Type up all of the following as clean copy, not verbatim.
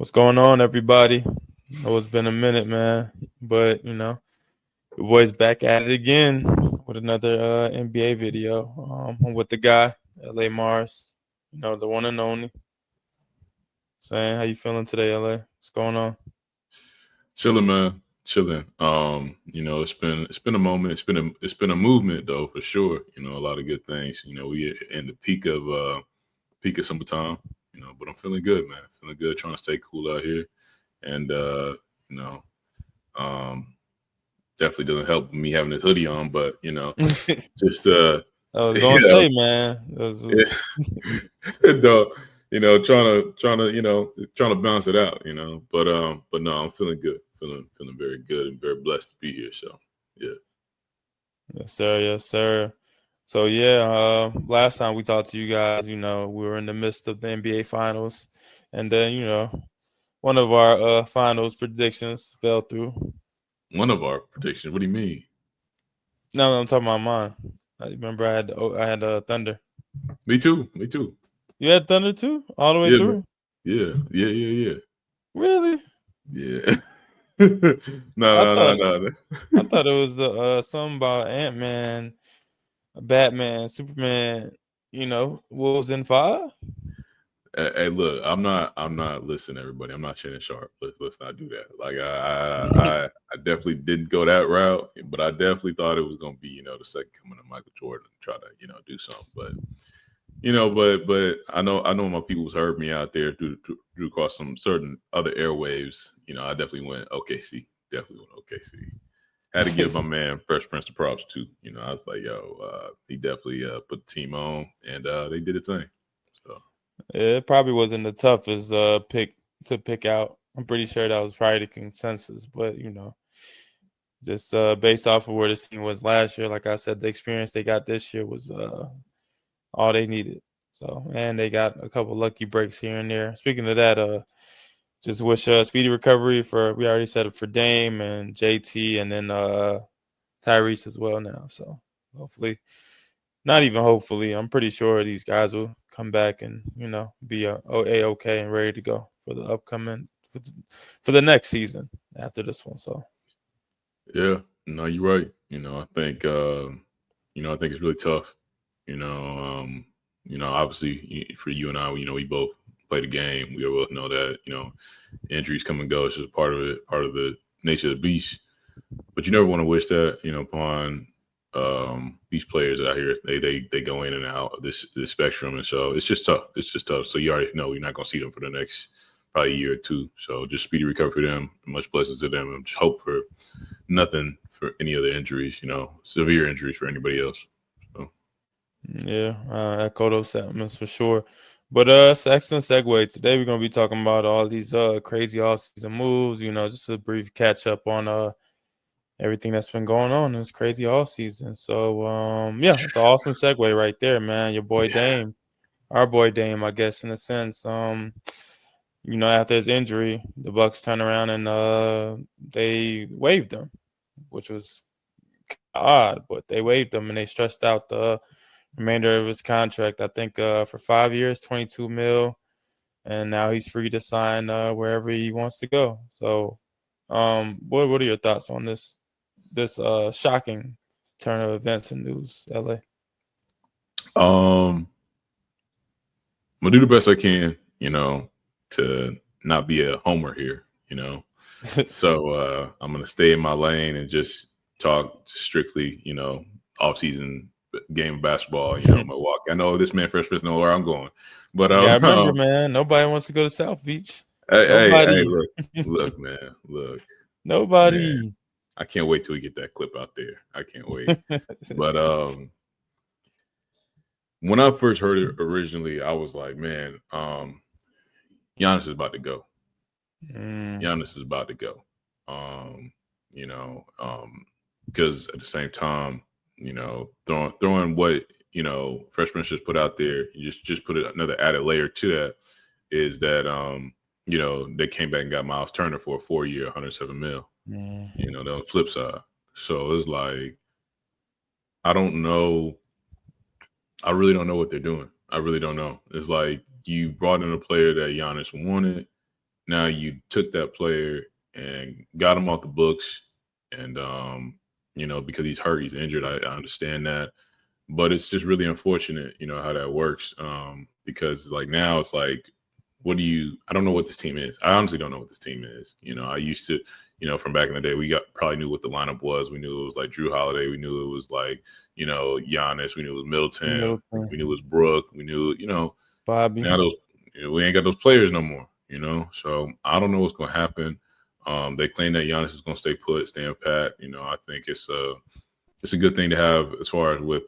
What's going on, everybody? I know it's been a minute, man, but the boys back at it again with another NBA video. I'm with the guy, LA Mars, the one and only. Saying, how you feeling today, LA? What's going on? Chilling, man. Chilling. It's been a moment. It's been a movement though, for sure. A lot of good things. We in the peak of summertime. But I'm feeling good, man. Feeling good. Trying to stay cool out here, and you know, um, definitely doesn't help me having this hoodie on. But just I was gonna yeah, say, man, no, trying to trying to balance it out. But no, I'm feeling good. Feeling very good and very blessed to be here. So yeah. yes, sir, yes, sir. So yeah, last time we talked to you guys, we were in the midst of the NBA Finals, and then one of our finals predictions fell through. One of our predictions. What do you mean? No, I'm talking about mine. I remember I had Thunder. Me too. Me too. You had Thunder too, all the way Yeah, man. through. Yeah. Yeah. Yeah. Really? Yeah. Yeah. I No. No. thought No. No. I thought it was the something about Ant Man, Batman, Superman. Wolves in five. Hey, look, I'm not listening, everybody. I'm not Shannon Sharp. Let's not do that. Like I definitely didn't go that route, but I definitely thought it was gonna be, the second coming of Michael Jordan, try to, do something. But but I know my people's heard me out there through across some certain other airwaves. I definitely went OKC. Definitely went OKC. Had to give my man Fresh Prince the props too. I was like, yo, he definitely put the team on, and they did a thing. So. It probably wasn't the toughest pick to pick out. I'm pretty sure that was probably the consensus, but just based off of where this team was last year, like I said, the experience they got this year was all they needed. So, and they got a couple lucky breaks here and there. Speaking of that, just wish speedy recovery we already said it for Dame and JT, and then Tyrese as well now. So hopefully, not even hopefully, I'm pretty sure these guys will come back and be okay and ready to go for the upcoming for the next season after this one. So Yeah, no, you're right. I think it's really tough. You know, um, obviously for you and I, we both play the game. We both know that injuries come and go. It's just part of it, part of the nature of the beast. But you never want to wish that upon these players out here. They go in and out of this spectrum, and so it's just tough. It's just tough. So you already know you're not going to see them for the next probably a year or two. So just speedy recovery for them. Much blessings to them, and just hope for nothing for any other injuries, severe injuries for anybody else. So. yeah, echo those sentiments for sure. But it's an excellent segue. Today we're gonna be talking about all these crazy off-season moves. Just a brief catch up on everything that's been going on in this crazy all season. So yeah, it's an awesome segue right there, man. Your boy Dame, our boy Dame, I guess in a sense. After his injury, the Bucks turned around and they waived him, which was odd, but they waived him and they stretched out the remainder of his contract. I think for 5 years, 22 mil, and now he's free to sign wherever he wants to go. So, what are your thoughts on this shocking turn of events and news, LA? I'm gonna do the best I can, to not be a homer here. So I'm gonna stay in my lane and just talk strictly, off season game of basketball, Milwaukee. I know this man Fresh Prince know where I'm going. But Yeah, I remember, man. Nobody wants to go to South Beach. hey, Nobody. look, man, look, man. Nobody. I can't wait till we get that clip out there. I can't wait. But when I first heard it originally, I was like, man, Giannis is about to go. Giannis is about to go. Um, you know, because at the same time, throwing what Fresh Prince just put out there, you just put another added layer to that is that they came back and got Miles Turner for a 4-year, 107 mil. The flip side. So it's like I don't know. I really don't know what they're doing. I really don't know. It's like you brought in a player that Giannis wanted. now you took that player and got him off the books, and because he's hurt, he's injured. I understand that, but it's just really unfortunate, how that works. Because like now it's like, what do you? I don't know what this team is. I honestly don't know what this team is. I used to, from back in the day, we probably knew what the lineup was. We knew it was like Drew Holiday. We knew it was like, Giannis. We knew it was Middleton. We knew it was Brooke. We knew, Bobby. now we ain't got those players no more. So I don't know what's gonna happen. They claim that Giannis is gonna stay put, stand pat. I think it's a good thing to have as far as with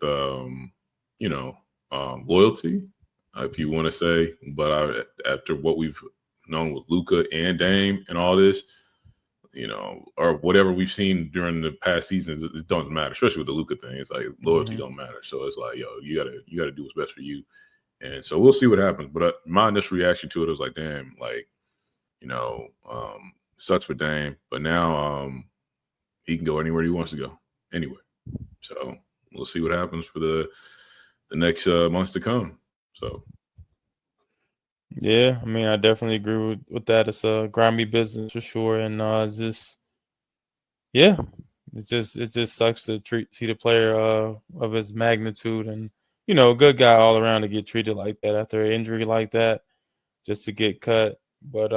loyalty, if you want to say. But after what we've known with Luka and Dame and all this, or whatever we've seen during the past seasons, it don't matter. Especially with the Luka thing, it's like loyalty don't matter. So it's like, yo, you gotta do what's best for you. And so we'll see what happens. But my initial reaction to it was like, damn, like, sucks for Dame. But now he can go anywhere he wants to go. Anyway. So we'll see what happens for the next months to come. So Yeah, I mean, I definitely agree with that. It's a grimy business for sure, and it's just yeah, it just sucks to see the player of his magnitude and a good guy all around to get treated like that after an injury like that, just to get cut. But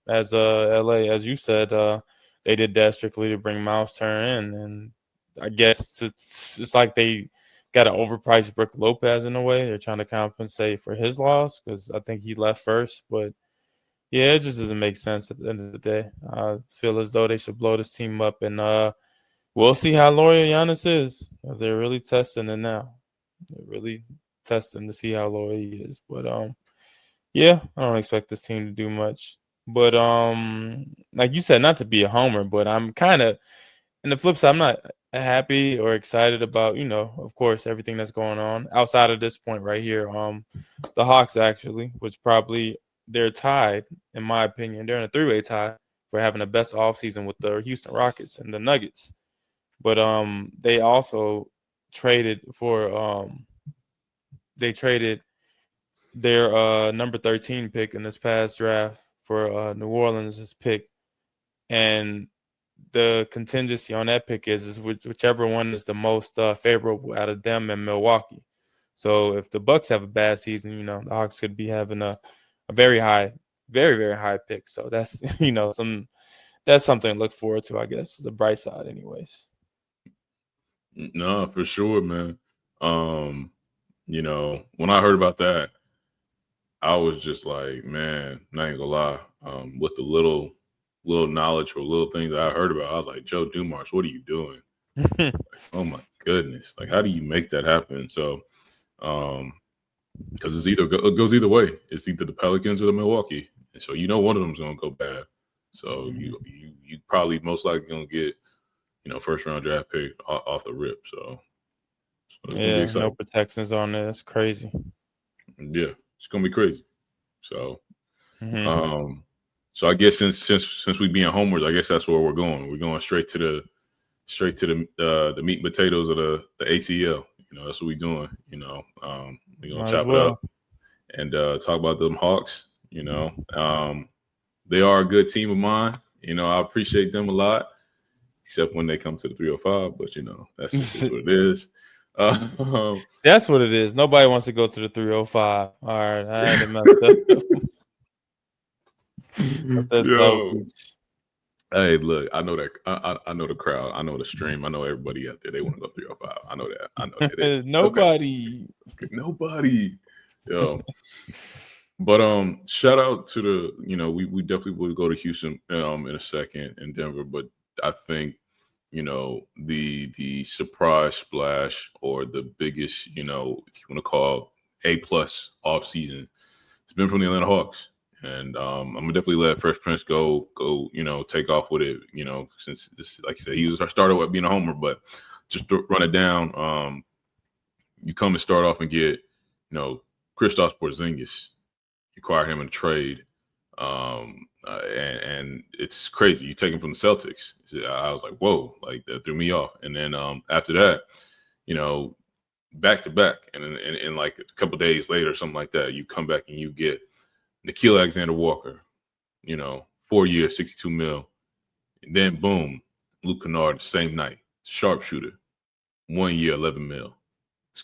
as LA, as you said, they did that strictly to bring Miles Turner in, and I guess it's like they got an overpriced Brook Lopez in a way. They're trying to compensate for his loss because I think he left first. But yeah, it just doesn't make sense at the end of the day. I feel as though they should blow this team up, and we'll see how loyal Giannis is. They're really testing it now. They're really testing to see how loyal he is. But yeah, I don't expect this team to do much. But like you said, not to be a homer, but I'm kind of in the flip side, I'm not happy or excited about, of course, everything that's going on outside of this point right here. The Hawks actually, which probably they're tied, in my opinion. They're in a three-way tie for having the best offseason with the Houston Rockets and the Nuggets. But they also traded for they traded their number 13 pick in this past draft for New Orleans' pick, and the contingency on that pick is whichever one is the most favorable out of them and Milwaukee. So if the Bucks have a bad season, the Hawks could be having a very high, very very high pick. So that's that's something to look forward to. I guess it's a bright side, anyways. no, for sure, man. When I heard about that, I was just like, man, not even gonna lie. With the little knowledge or little things that I heard about, I was like, Joe Dumars, what are you doing? Like, oh my goodness, like how do you make that happen? So, because it goes either way. It's either the Pelicans or the Milwaukee, and so one of them's gonna go bad. So you probably most likely gonna get first round draft pick off the rip. So it's gonna be Yeah, no exciting. protections on it. That's crazy. Yeah, it's gonna be crazy. So Hmm. um, so I guess since we being homers, I guess that's where we're going. We're going straight to the meat and potatoes of the ATL. That's what we're doing. We're gonna Might as chop it up well. and talk about them Hawks. They are a good team of mine. I appreciate them a lot, except when they come to the 305. But that's just is what it is. That's what it is. Nobody wants to go to the 305. All right, I had it messed up. That's South Yo, Beach. hey, look, I know that. I know the crowd. I know the stream. I know everybody out there. They want to go 305. I know that. I know that. It's okay. Nobody. Nobody. Yo. But shout out to we definitely will go to Houston in a second in Denver, but I think the surprise splash or the biggest if you want to call A+ off season, it's been from the Atlanta Hawks, and I'm gonna definitely let Fresh Prince go take off with it since this, like I said, he was our starter with being a homer, but just to run it down, you come and start off and get Kristaps Porzingis. Acquire him in a trade, and it's crazy. You take him from the Celtics. I was like, whoa, like that threw me off. And then after that, back to back, and then like a couple days later, something like that, you come back and you get Nickeil Alexander-Walker, 4 years, 62 mil. And then boom, Luke Kennard, same night, sharpshooter, 1 year, 11 mil. It's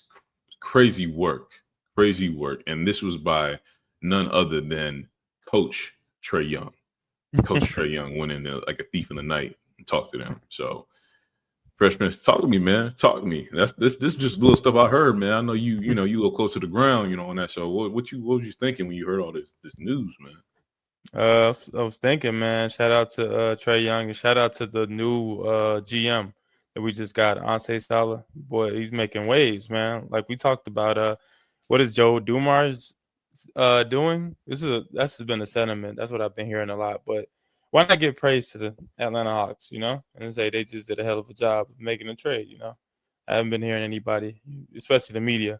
crazy work, crazy work. And this was by none other than Coach Trae Young. Coach Trae Young went in there like a thief in the night and talked to them. So, freshman, talk to me, man. Talk to me. That's this is just little stuff I heard, man. I know you a little close to the ground, on that show. What was you thinking when you heard all this news, man? I was thinking, man. Shout out to Trae Young and shout out to the new GM that we just got, Anse Sala. Boy, he's making waves, man. Like we talked about, what is Joe Dumars doing? That's been a sentiment. That's what I've been hearing a lot. But why not give praise to the Atlanta Hawks, and say they just did a hell of a job of making a trade, I haven't been hearing anybody, especially the media,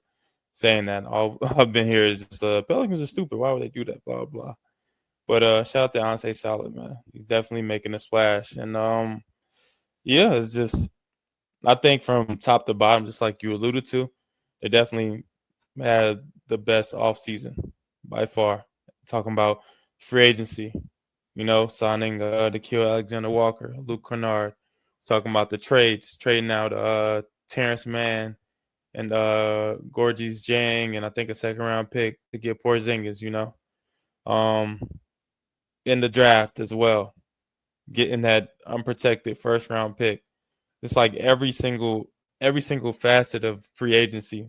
saying that. All I've been hearing is just, Pelicans are stupid. Why would they do that? Blah blah. But shout out to Anse Solid, man. He's definitely making a splash. And yeah, it's just I think from top to bottom, just like you alluded to, they definitely had the best offseason by far. Talking about free agency, signing the Kill Alexander Walker, Luke Kennard. Talking about the trades, trading out Terrence Mann and Gorgie's Jang, and I think a second round pick to get Porzingis, Um, in the draft as well, getting that unprotected first round pick. It's like every single facet of free agency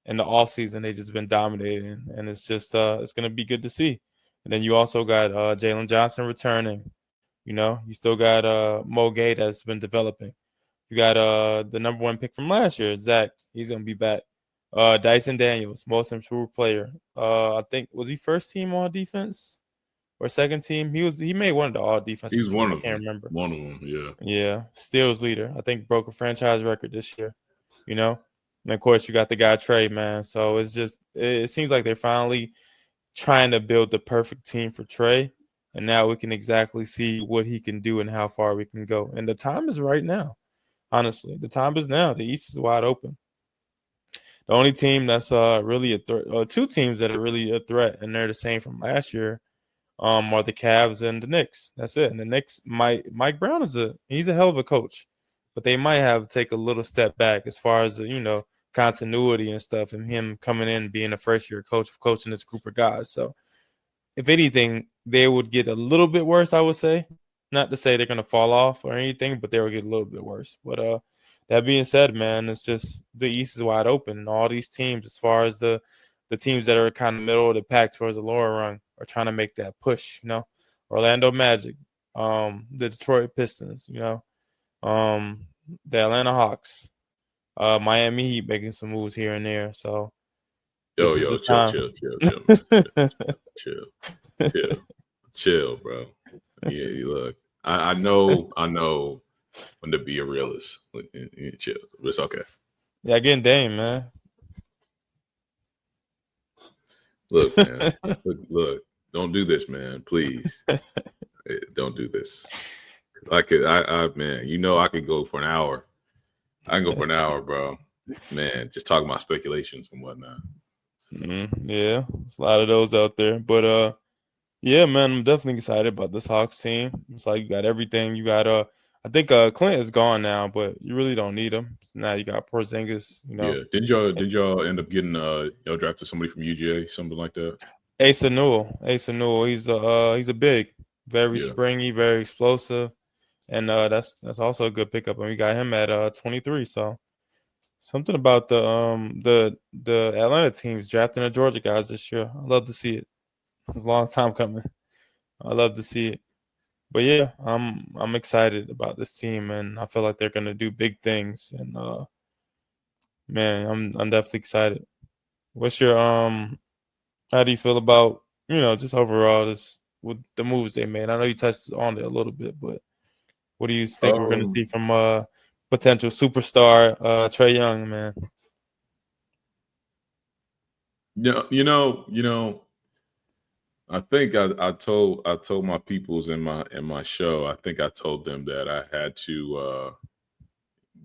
in the offseason, they just been dominating, and it's just it's gonna be good to see. And then you also got Jalen Johnson returning. You still got Mo Gay that's been developing. You got the number one pick from last year, Zach. He's gonna be back. Dyson Daniels, most improved player. I think was he first team all defense or second team? He made one of the all He defensive was teams. one I of can't them. remember. One of them, yeah. Yeah, steals leader. I think broke a franchise record this year. And of course you got the guy Trey, man. So it seems like they're finally trying to build the perfect team for Trey, and now we can exactly see what he can do and how far we can go. And the time is right now. Honestly, the time is now. The East is wide open. The only team that's really a threat, two teams that are really a threat, and they're the same from last year, are the Cavs and the Knicks. That's it. And the Knicks, Mike Brown he's a hell of a coach, but they might have to take a little step back as far as continuity and stuff, and him coming in being a first year coach of coaching this group of guys. So if anything, they would get a little bit worse. I would say, not to say they're gonna fall off or anything, but they will get a little bit worse. But that being said, man, it's just the East is wide open, and all these teams, as far as the teams that are kind of middle of the pack towards the lower rung, are trying to make that push. Orlando Magic, the Detroit Pistons, the Atlanta Hawks, Miami Heat making some moves here and there. So this is Yo, the chill, time. chill, chill, chill, man. Chill, bro. Yeah, look, I know when to be a realist. Chill, it's okay. Yeah, getting Dame, man. Look, man. Look. Don't do this, man. Please, don't do this. I man. I could go for an hour. I can go for an hour, bro. Man, just talking about speculations and whatnot. Yeah, there's a lot of those out there, but yeah, man, I'm definitely excited about this Hawks team. It's like you got everything. You got I think Clint is gone now, but you really don't need him. So now you got Porzingis. Yeah. Did y'all end up getting y'all drafted somebody from UGA, something like that? Asa Newell. He's a big, very Yeah. springy, very explosive, and that's also a good pickup. And we got him at 23. So something about the Atlanta teams drafting the Georgia guys this year. I love to see it. It's a long time coming. I love to see it. But yeah, I'm excited about this team, and I feel like they're gonna do big things. And man, I'm definitely excited. What's your How do you feel about just overall this with the moves they made? I know you touched on it a little bit, but what do you think we're gonna see Um, from potential superstar Trae Young, man? yeah, I think I told my peoples in my show. I think I told them that I had to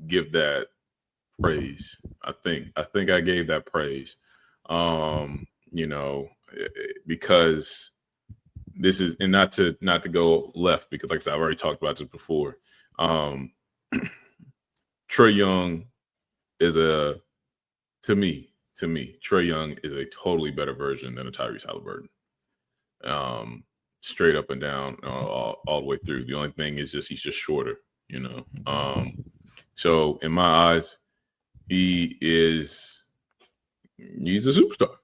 give that praise. I think I gave that praise. Because this is, and not to go left, because like I said, I've already talked about this before. Um, Trae Young is to me, Trae Young is a totally better version than a Tyrese Halliburton. Um, Straight up and down, all the way through. The only thing is just he's just shorter, you know. So in my eyes, he is he's a superstar.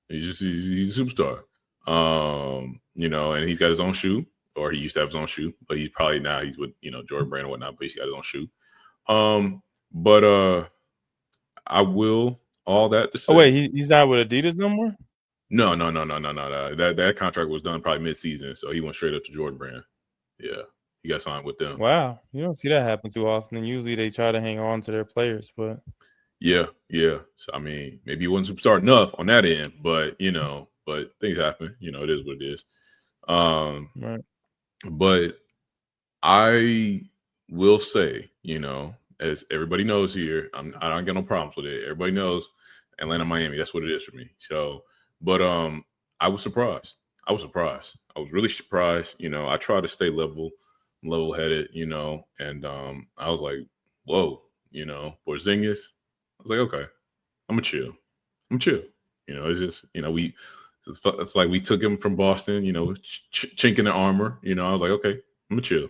He's a superstar. And he's got his own shoe, or he used to have his own shoe, but he's probably now he's with Jordan Brand and whatnot, but he's got his own shoe. But I will all that to Oh wait, say, he's not with Adidas no more. no. That contract was done probably mid-season, so he went straight up to Jordan Brand. Yeah, he got signed with them. Wow, you don't see that happen too often. And usually they try to hang on to their players, but Yeah. So I mean, maybe he wasn't superstar enough on that end, but things happen. It is what it is. right. But I will say, as everybody knows here, I don't got no problems with it. Everybody knows Atlanta, Miami. That's what it is for me. So, but I was surprised. I was really surprised. I try to stay level headed. And I was like, whoa. Porzingis. I was like, okay, I'm chill. It's just it's like we took him from Boston. Chink in the armor. I was like, okay, I'm chill.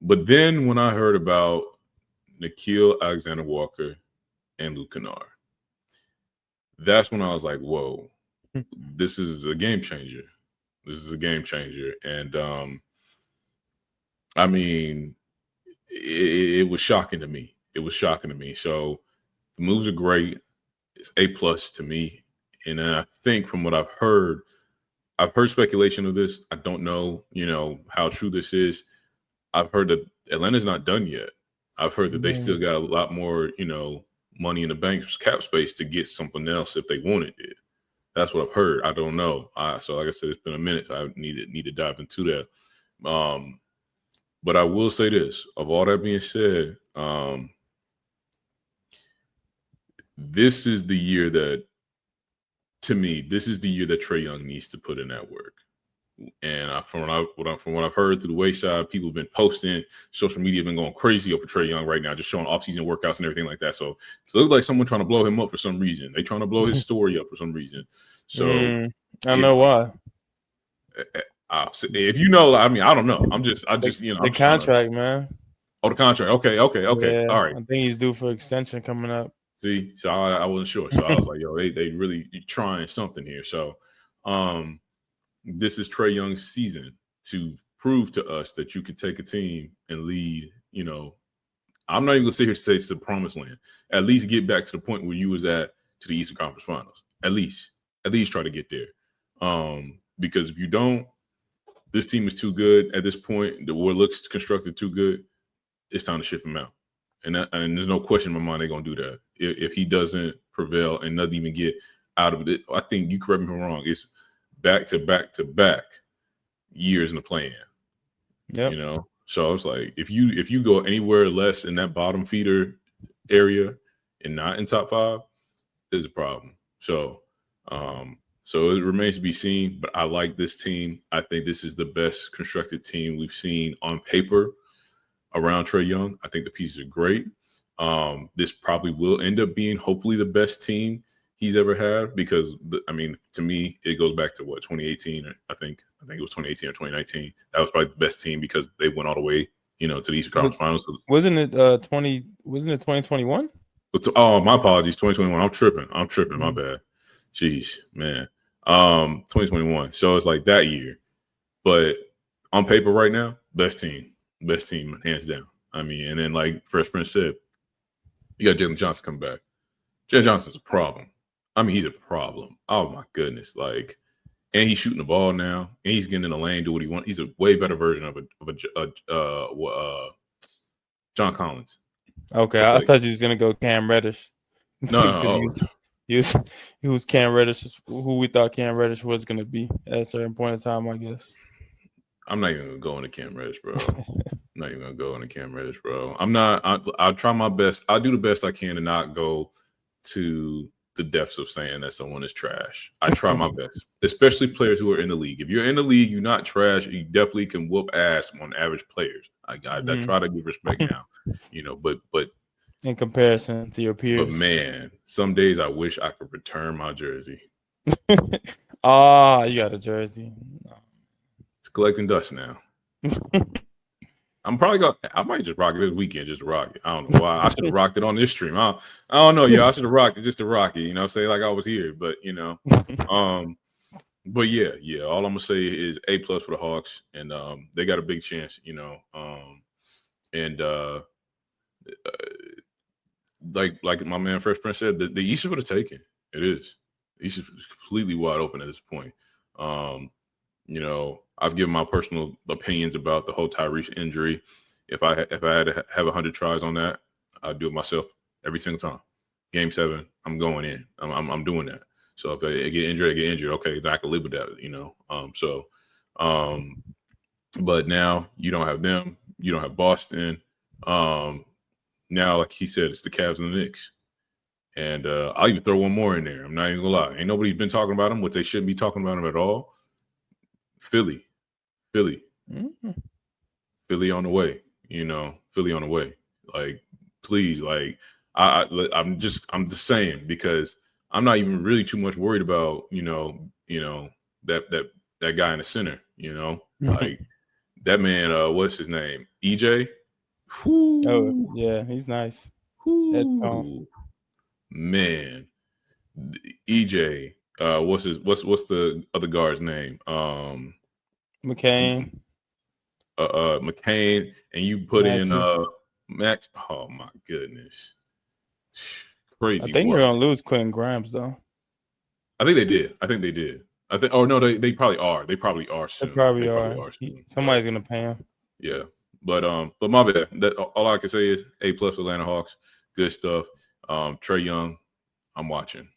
But then when I heard about Nickeil Alexander-Walker and Luke Kennard, that's when I was like, whoa, this is a game changer. And I mean, it was shocking to me. So the moves are great. It's A+ to me. And then I think from what I've heard speculation of this. I don't know, how true this is. I've heard that Atlanta's not done yet. I've heard that they still got a lot more, money in the bank, cap space to get something else if they wanted it. That's what I've heard. I don't know. So like I said, it's been a minute. So I need to dive into that. But I will say this: of all that being said, this is the year that, to me, Trae Young needs to put in that work. And from what I've heard through the wayside, people have been posting, social media have been going crazy over Trae Young right now, just showing off-season workouts and everything like that. So it looks like someone trying to blow him up for some reason. They trying to blow his story up for some reason. So I know why. If you know, I mean, I don't know. I'm just The contract, man. Oh, the contract. Okay. Yeah, All right. I think he's due for extension coming up. See, so I wasn't sure. So I was like, yo, they really trying something here. So, this is Trae Young's season to prove to us that you can take a team and lead. I'm not even gonna sit here and say it's the promised land. At least get back to the point where you was at to the Eastern Conference Finals. At least try to get there. Because if you don't, this team is too good at this point. The war looks constructed too good. It's time to ship him out. And there's no question in my mind they're gonna do that. If he doesn't prevail and doesn't even get out of it, I think, you correct me if I'm wrong, it's back to back years in the play-in. Yep. So I was like, if you go anywhere less in that bottom feeder area and not in top 5, there's a problem. So it remains to be seen. But I like this team. I think this is the best constructed team we've seen on paper around Trae Young. I think the pieces are great. This probably will end up being, hopefully, the best team he's ever had, because to me, it goes back to 2018. I think it was 2018 or 2019. That was probably the best team because they went all the way, to the Eastern Conference Finals. Wasn't it 2021? Oh, my apologies, 2021. I'm tripping. My bad. Jeez, man. 2021. So it's like that year, but on paper right now, best team, hands down. And then, like Fresh Prince said, you got Jalen Johnson come back. Jalen Johnson's a problem. He's a problem. Oh my goodness! And he's shooting the ball now, and he's getting in the lane, do what he wants. He's a way better version of a John Collins. Okay, I thought you was gonna go Cam Reddish. No, he was Cam Reddish, who we thought Cam Reddish was gonna be at a certain point in time, I guess. I'm not even gonna go into Cam Reddish, bro. I'm not. I'll try my best. I'll do the best I can to not go to the depths of saying that someone is trash. I try my best, especially players who are in the league. If you're in the league, you're not trash. You definitely can whoop ass on average players. I try to give respect now, but In comparison to your peers. man, some days I wish I could return my jersey. Ah, you got a jersey. It's collecting dust now. I might just rock it this weekend, just to rock it. I don't know why. I should have rocked it on this stream. I don't know, y'all. I should have rocked it just to rock it, say like I was here. But but yeah. All I'm gonna say is A+ for the Hawks, and they got a big chance, and like my man Fresh Prince said, the East is for the taking. It is. The East is completely wide open at this point. I've given my personal opinions about the whole Tyrese injury. If I had to have 100 tries on that, I'd do it myself every single time. Game 7, I'm going in. I'm doing that. So if I get injured, I get injured. Okay, then I can live with that. But now you don't have them. You don't have Boston. Now, like he said, it's the Cavs and the Knicks. And I'll even throw one more in there. I'm not even gonna lie. Ain't nobody been talking about them, what they shouldn't be talking about them at all. Philly Mm-hmm. Philly on the way, Philly on the way. Like, please, like, I'm just saying, because I'm not even really too much worried about, that guy in the center, like that man. What's his name? EJ. Oh Whoo, yeah, he's nice. whoo, man. EJ. What's the other guard's name? McCain. McCain, and you put in Maxey. Max. Oh my goodness, I crazy think they're work. gonna lose Quentin Grimes though. I think they did. I think. Oh no, they probably are. They probably are They soon. probably are. But Somebody's gonna pay him. yeah, but my bad. That all I can say is A+ Atlanta Hawks. Good stuff. Trae Young, I'm watching.